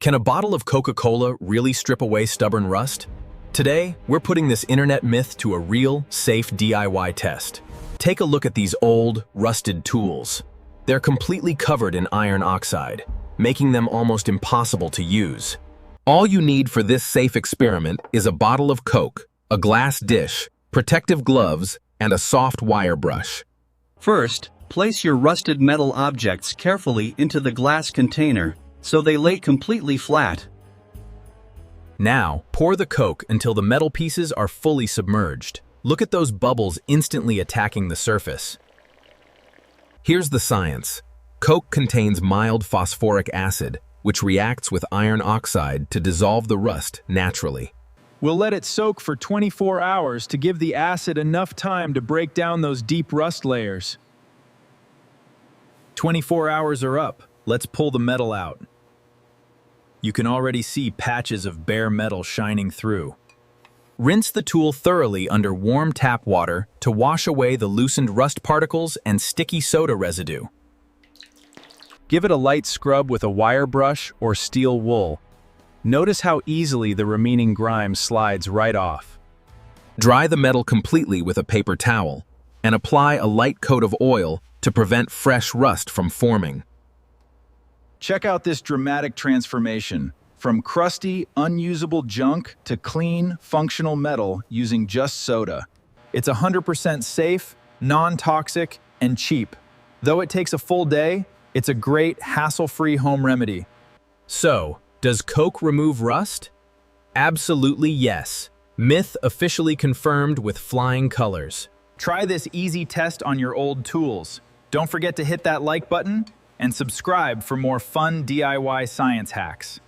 Can a bottle of Coca-Cola really strip away stubborn rust? Today, we're putting this internet myth to a real, safe DIY test. Take a look at these old, rusted tools. They're completely covered in iron oxide, making them almost impossible to use. All you need for this safe experiment is a bottle of Coke, a glass dish, protective gloves, and a soft wire brush. First, place your rusted metal objects carefully into the glass container so they lay completely flat. Now, pour the Coke until the metal pieces are fully submerged. Look at those bubbles instantly attacking the surface. Here's the science. Coke contains mild phosphoric acid, which reacts with iron oxide to dissolve the rust naturally. We'll let it soak for 24 hours to give the acid enough time to break down those deep rust layers. 24 hours are up. Let's pull the metal out. You can already see patches of bare metal shining through. Rinse the tool thoroughly under warm tap water to wash away the loosened rust particles and sticky soda residue. Give it a light scrub with a wire brush or steel wool. Notice how easily the remaining grime slides right off. Dry the metal completely with a paper towel and apply a light coat of oil to prevent fresh rust from forming. Check out this dramatic transformation, from crusty, unusable junk to clean, functional metal using just soda. It's 100% safe, non-toxic, and cheap. Though it takes a full day, it's a great, hassle-free home remedy. So, does Coke remove rust? Absolutely yes. Myth officially confirmed with flying colors. Try this easy test on your old tools. Don't forget to hit that like button and subscribe for more fun DIY science hacks.